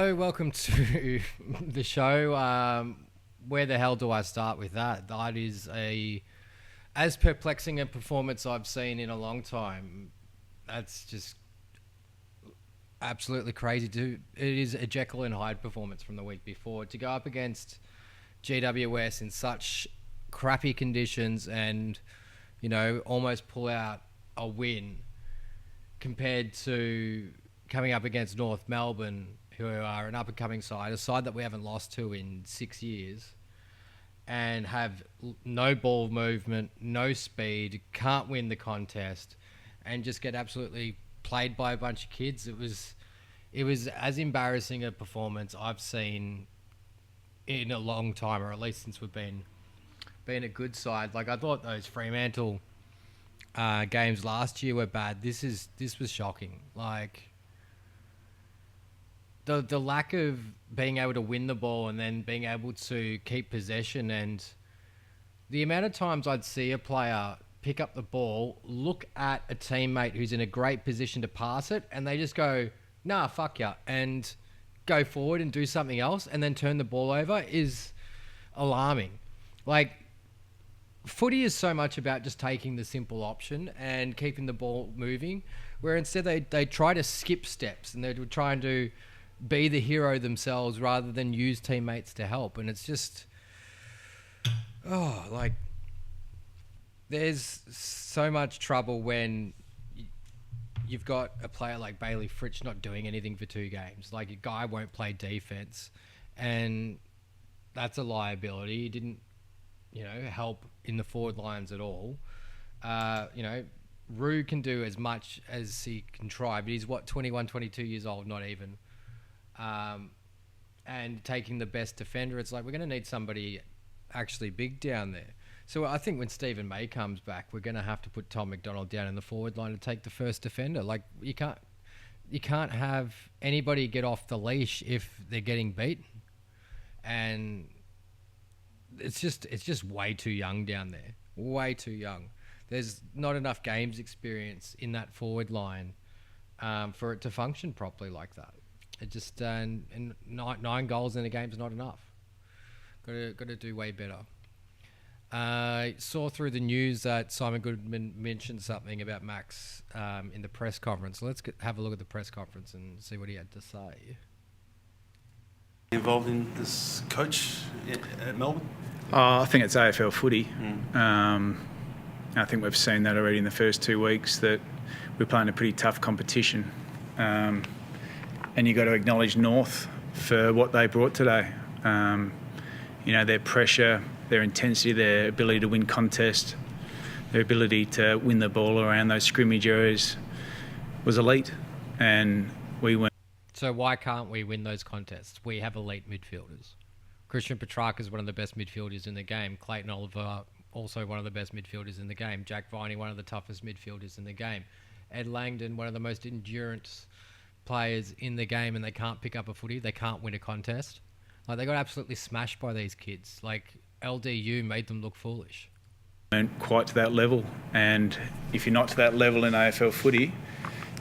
Hello, welcome to the show. Where the hell do I start with that? That is as perplexing a performance I've seen in a long time. That's just absolutely crazy. It is a Jekyll and Hyde performance from the week before. To go up against GWS in such crappy conditions and, almost pull out a win compared to coming up against North Melbourne, who are an up-and-coming side, a side that we haven't lost to in 6 years, and have no ball movement, no speed, can't win the contest, and just get absolutely played by a bunch of kids. It was as embarrassing a performance I've seen in a long time, or at least since we've been a good side. Like, I thought those Fremantle games last year were bad. This was shocking. Like, the lack of being able to win the ball and then being able to keep possession, and the amount of times I'd see a player pick up the ball, look at a teammate who's in a great position to pass it, and they just go, nah, fuck ya, and go forward and do something else and then turn the ball over is alarming. Like, footy is so much about just taking the simple option and keeping the ball moving, where instead they try to skip steps and they're trying to be the hero themselves rather than use teammates to help. And it's just, there's so much trouble when you've got a player like Bailey Fritsch not doing anything for 2 games. Like, a guy won't play defense, and that's a liability. He didn't, help in the forward lines at all. Rue can do as much as he can try, but he's 21, 22 years old, not even. And taking the best defender, it's like, we're going to need somebody actually big down there. So I think when Stephen May comes back, we're going to have to put Tom McDonald down in the forward line to take the first defender. Like, you can't have anybody get off the leash if they're getting beaten. And it's just way too young down there. Way too young. There's not enough games experience in that forward line for it to function properly like that. It just and 9 goals in a game is not enough. Got to do way better. Saw through the news that Simon Goodwin mentioned something about Max in the press conference. So let's have a look at the press conference and see what he had to say. Involved in this coach at Melbourne? I think it's AFL footy. I think we've seen that already in the first 2 weeks, that we're playing a pretty tough competition. And you've got to acknowledge North for what they brought today. Their pressure, their intensity, their ability to win contests, their ability to win the ball around those scrimmage areas was elite, and we went. So why can't we win those contests? We have elite midfielders. Christian Petrarca is one of the best midfielders in the game. Clayton Oliver, also one of the best midfielders in the game. Jack Viney, one of the toughest midfielders in the game. Ed Langdon, one of the most endurance players in the game, and they can't pick up a footy. They can't win a contest. Like, they got absolutely smashed by these kids. Like, LDU made them look foolish. Weren't quite to that level, and if you're not to that level in AFL footy,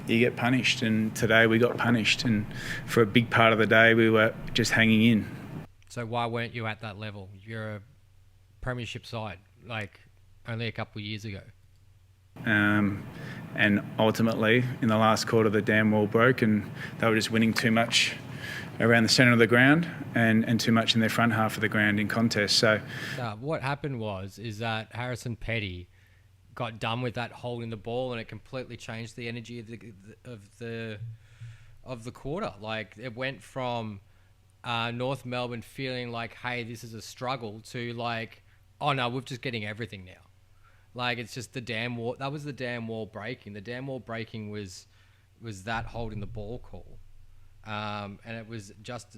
you get punished, and today we got punished, and for a big part of the day we were just hanging in. So why weren't you at that level? You're a premiership side, like, only a couple of years ago. And ultimately, in the last quarter, the dam wall broke, and they were just winning too much around the centre of the ground and too much in their front half of the ground in contests. So what happened is that Harrison Petty got done with that holding the ball, and it completely changed the energy of the quarter. Like, it went from North Melbourne feeling like, hey, this is a struggle, to like, oh no, we're just getting everything now. Like, it's just the dam wall. That was the dam wall breaking. The dam wall breaking was that holding the ball call, and it was just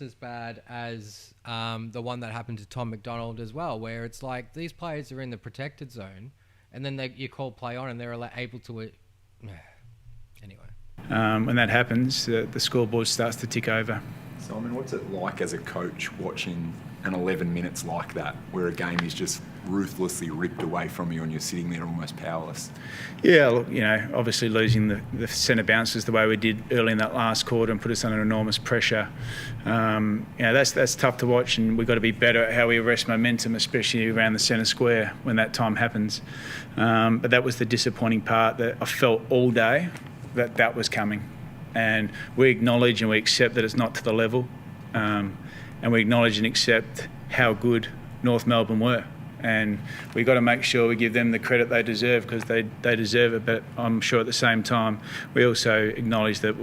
as bad as the one that happened to Tom McDonald as well, where it's like, these players are in the protected zone, and then you call play on, and they're able to. Anyway, when that happens, the scoreboard starts to tick over. Simon, what's it like as a coach watching an 11 minutes like that, where a game is just ruthlessly ripped away from you and you're sitting there almost powerless? Yeah, look, obviously losing the centre bounces the way we did early in that last quarter and put us under enormous pressure. That's tough to watch, and we've got to be better at how we arrest momentum, especially around the centre square when that time happens. But that was the disappointing part, that I felt all day that was coming. And we acknowledge and we accept that it's not to the level. And we acknowledge and accept how good North Melbourne were. And we've got to make sure we give them the credit they deserve, because they deserve it. But I'm sure at the same time, we also acknowledge that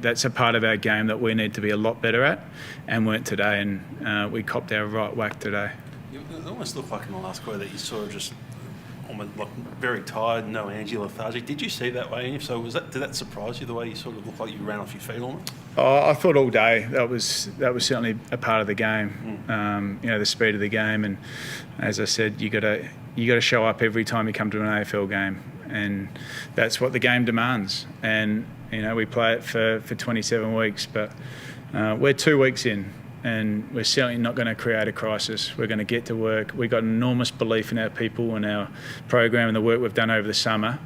that's a part of our game that we need to be a lot better at, and weren't today. And we copped our right whack today. It almost looked like in the last quarter that you sort of just almost like very tired, no energy, lethargic. Did you see that way? And if so, did that surprise you, the way you sort of looked like you ran off your feet almost? I thought all day that was certainly a part of the game. The speed of the game, and as I said, you got to show up every time you come to an AFL game, and that's what the game demands. And we play it for 27 weeks, but we're 2 weeks in. And we're certainly not going to create a crisis. We're going to get to work. We've got enormous belief in our people and our program and the work we've done over the summer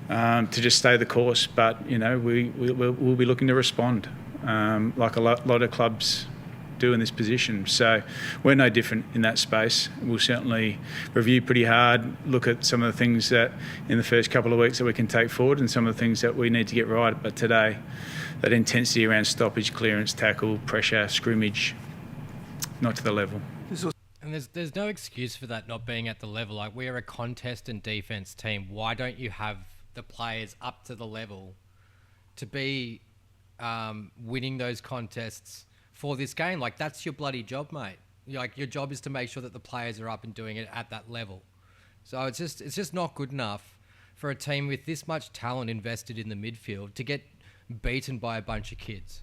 to just stay the course. But, we'll be looking to respond like a lot of clubs do in this position. So we're no different in that space. We'll certainly review pretty hard, look at some of the things that in the first couple of weeks that we can take forward and some of the things that we need to get right. But today, that intensity around stoppage, clearance, tackle, pressure, scrimmage, not to the level. And there's no excuse for that not being at the level. Like, we're a contest and defence team. Why don't you have the players up to the level to be winning those contests for this game? Like, that's your bloody job, mate. Like, your job is to make sure that the players are up and doing it at that level. So it's just not good enough for a team with this much talent invested in the midfield to get beaten by a bunch of kids.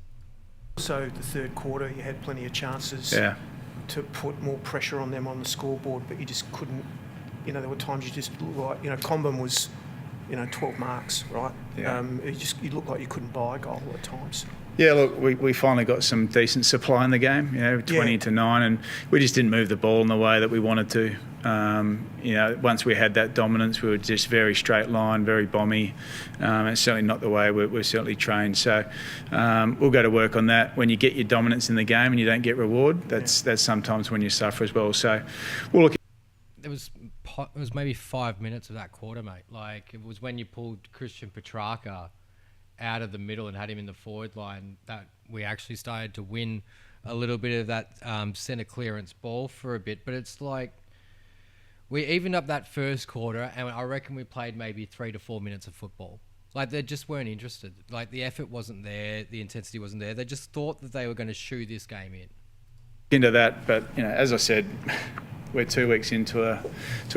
So the third quarter, you had plenty of chances to put more pressure on them on the scoreboard, but you just couldn't. There were times you just looked like, Combin was, 12 marks, right? Yeah. You looked like you couldn't buy a goal at times. Yeah, look, we finally got some decent supply in the game, 20-9, and we just didn't move the ball in the way that we wanted to. Once we had that dominance, we were just very straight line, very bomby. It's certainly not the way we're certainly trained. So we'll go to work on that. When you get your dominance in the game and you don't get reward, that's sometimes when you suffer as well. So we'll look. It was maybe 5 minutes of that quarter, mate. Like, it was when you pulled Christian Petrarca out of the middle and had him in the forward line that we actually started to win a little bit of that centre clearance ball for a bit. But it's like, we evened up that first quarter, and I reckon we played maybe 3 to 4 minutes of football. Like, they just weren't interested. Like, the effort wasn't there, the intensity wasn't there. They just thought that they were going to shoo this game in. Into that, but as I said, we're 2 weeks into a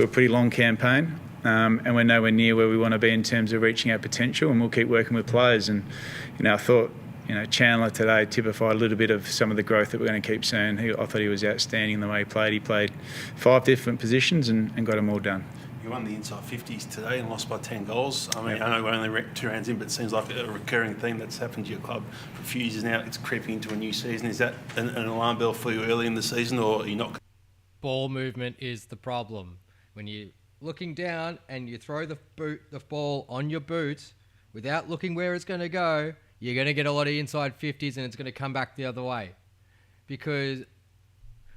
pretty long campaign. And we're nowhere near where we want to be in terms of reaching our potential, and we'll keep working with players. And I thought Chandler today typified a little bit of some of the growth that we're going to keep seeing. I thought he was outstanding in the way he played. He played 5 different positions and got them all done. You won the inside 50s today and lost by 10 goals. I mean, I know we're only 2 rounds in, but it seems like a recurring theme that's happened to your club for a few years now. It's creeping into a new season. Is that an alarm bell for you early in the season, or are you not? Ball movement is the problem. When you're looking down and you throw the ball on your boot without looking where it's going to go, you're going to get a lot of inside 50s and it's going to come back the other way. Because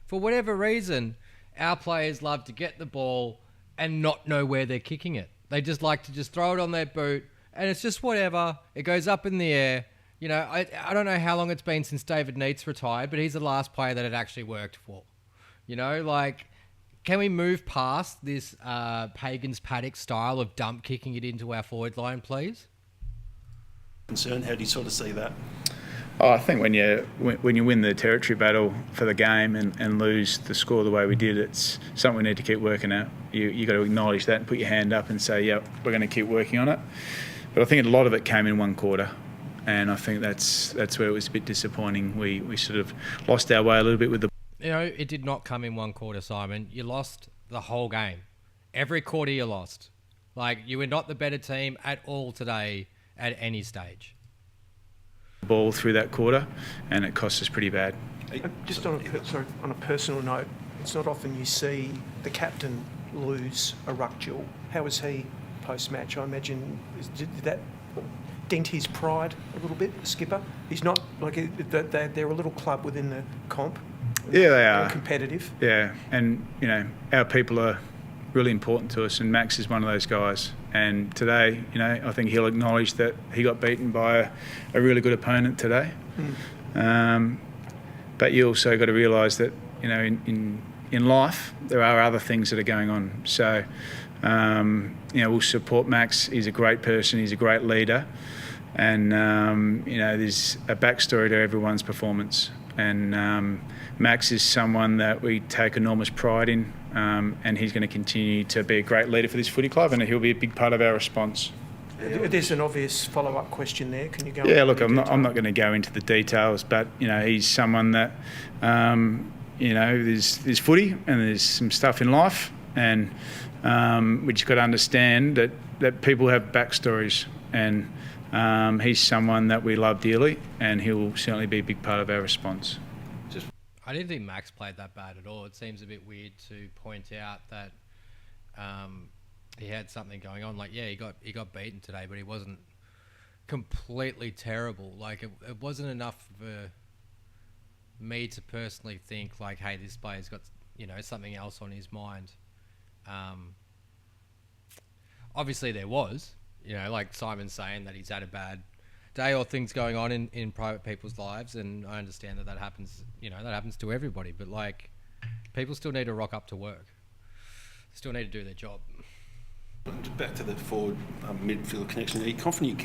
for whatever reason, our players love to get the ball and not know where they're kicking it. They just like to just throw it on their boot and it's just whatever. It goes up in the air. I don't know how long it's been since David Neitz retired, but he's the last player that it actually worked for. Can we move past this Pagans Paddock style of dump kicking it into our forward line, please? Concerned? How do you sort of see that? Oh, I think when you win the territory battle for the game and lose the score the way we did, it's something we need to keep working at. You got to acknowledge that and put your hand up and say, yeah, we're going to keep working on it. But I think a lot of it came in one quarter, and I think that's where it was a bit disappointing. We sort of lost our way a little bit with the. It did not come in one quarter, Simon. You lost the whole game. Every quarter you lost. Like, you were not the better team at all today at any stage. Ball through that quarter, and it cost us pretty bad. Just on a personal note, it's not often you see the captain lose a ruck duel. How was he post-match? I imagine, did that dent his pride a little bit, the skipper? He's not, like, they're a little club within the comp. Yeah, they are. They're competitive. Yeah, and, our people are really important to us, and Max is one of those guys. And today, I think he'll acknowledge that he got beaten by a really good opponent today. But you also got to realise that, in life, there are other things that are going on. So, we'll support Max. He's a great person. He's a great leader. And, there's a backstory to everyone's performance. And Max is someone that we take enormous pride in, and he's going to continue to be a great leader for this footy club, and he'll be a big part of our response. There's an obvious follow-up question there. Can you go? Yeah, look, I'm not going to go into the details, but he's someone that there's footy and there's some stuff in life, and we just got to understand that people have backstories, and he's someone that we love dearly, and he'll certainly be a big part of our response. I didn't think Max played that bad at all. It seems a bit weird to point out that he had something going on. Like, yeah, he got beaten today, but he wasn't completely terrible. Like, it wasn't enough for me to personally think, like, hey, this player's got, something else on his mind. Obviously there was, like Simon's saying that he's had a bad day or things going on in private people's lives, and I understand that happens, that happens to everybody, but, like, people still need to rock up to work. Still need to do their job. Back to the forward midfield connection. Are you confident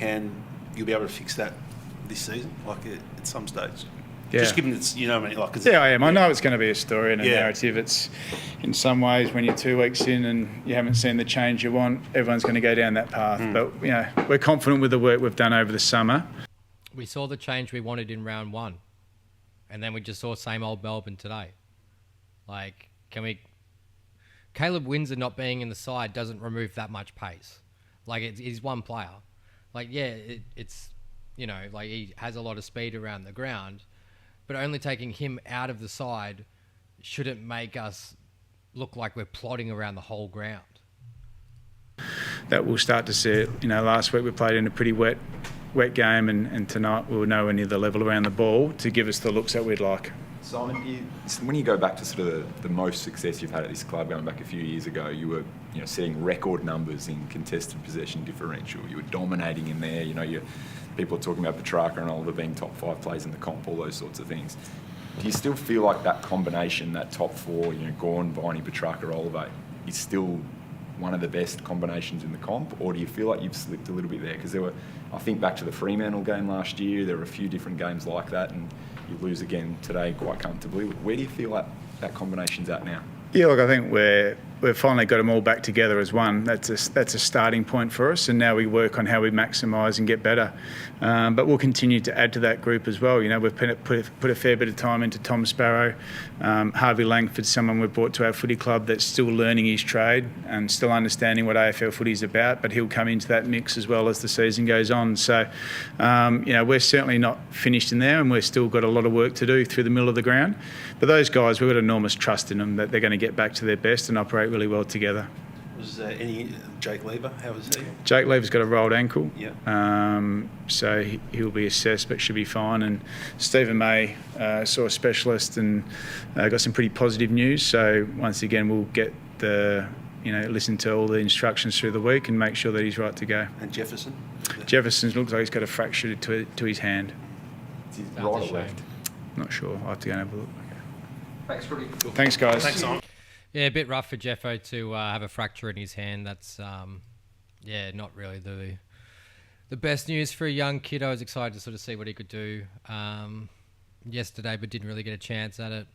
you'll be able to fix that this season, like at some stage? Yeah. Just given it's, I am. I know it's going to be a story and a narrative. It's, in some ways, when you're 2 weeks in and you haven't seen the change you want, everyone's going to go down that path. But, we're confident with the work we've done over the summer. We saw the change we wanted in round 1, and then we just saw same old Melbourne today. Like, Caleb Windsor not being in the side doesn't remove that much pace. Like, he's one player. Like, yeah, it's, like, he has a lot of speed around the ground, but only taking him out of the side shouldn't make us look like we're plodding around the whole ground. That we'll start to see it. Last week we played in a pretty wet game, and tonight we were nowhere near the level around the ball to give us the looks that we'd like. Simon, when you go back to sort of the most success you've had at this club, going back a few years ago, you were setting record numbers in contested possession differential. You were dominating in there. People are talking about Petrarca and Oliver being top 5 players in the comp, all those sorts of things. Do you still feel like that combination, that top 4, Gawn, Viney, Petrarca, Oliver, is still one of the best combinations in the comp, or do you feel like you've slipped a little bit there? Because I think back to the Fremantle game last year, there were a few different games like that, and you lose again today quite comfortably. Where do you feel like that combination's at now? Yeah, look, I think we've finally got them all back together as one. That's a starting point for us, and now we work on how we maximise and get better. But we'll continue to add to that group as well. We've put a fair bit of time into Tom Sparrow. Harvey Langford's someone we've brought to our footy club that's still learning his trade and still understanding what AFL footy is about, but he'll come into that mix as well as the season goes on. So, we're certainly not finished in there, and we've still got a lot of work to do through the middle of the ground. But those guys, we've got enormous trust in them that they're going to get back to their best and operate really well together. Was any Jake Lever? How was he? Jake Lever's got a rolled ankle, yeah. So he'll be assessed, but should be fine. And Stephen May saw a specialist and got some pretty positive news. So once again, we'll get listen to all the instructions through the week and make sure that he's right to go. And Jefferson? Jefferson looks like he's got a fracture to his hand. Is he right or left? Not sure. I'll have to go and have a look. Okay. Thanks, Footy. Cool. Thanks, guys. Thanks, Simon. Yeah, a bit rough for Jeffo to have a fracture in his hand. That's, not really the best news for a young kid. I was excited to sort of see what he could do yesterday, but didn't really get a chance at it.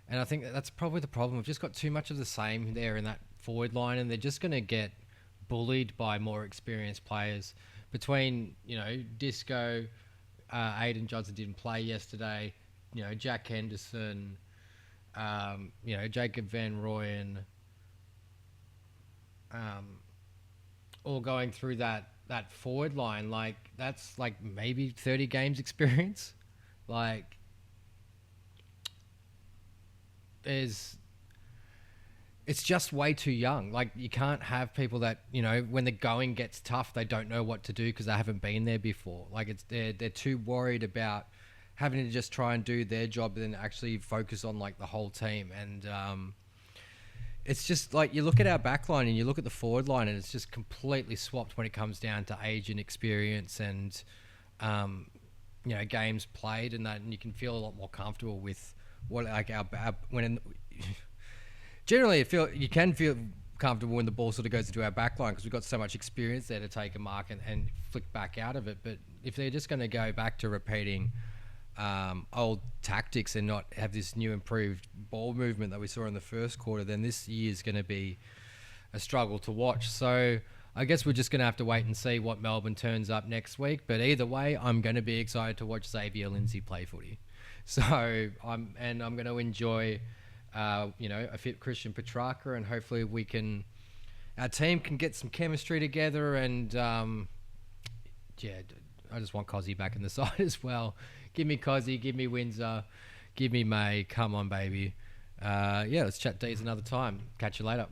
And I think that's probably the problem. We've just got too much of the same there in that forward line, and they're just going to get bullied by more experienced players. Between, Disco, Aiden Johnson didn't play yesterday, Jack Henderson, Jacob Van Rooyen, all going through that forward line. Like, that's like maybe 30 games experience. Like, it's just way too young. Like, you can't have people that, you know, when the going gets tough, they don't know what to do because they haven't been there before. Like, they're too worried about having to just try and do their job and then actually focus on like the whole team. And it's just like, you look at our back line and you look at the forward line, and it's just completely swapped when it comes down to age and experience and you know, games played and that, and you can feel a lot more comfortable with what like our generally you can feel comfortable when the ball sort of goes into our back line because we've got so much experience there to take a mark and flick back out of it. But if they're just going to go back to repeating old tactics and not have this new improved ball movement that we saw in the first quarter, then this year is going to be a struggle to watch. So I guess we're just going to have to wait and see what Melbourne turns up next week. But either way, I'm going to be excited to watch Xavier Lindsay play footy. So I'm going to enjoy, you know, a fit Christian Petrarca, and hopefully our team can get some chemistry together. And yeah, I just want Cozzy back in the side as well. Give me Cozzy, give me Windsor, give me May. Come on, baby. Yeah, let's chat D's another time. Catch you later.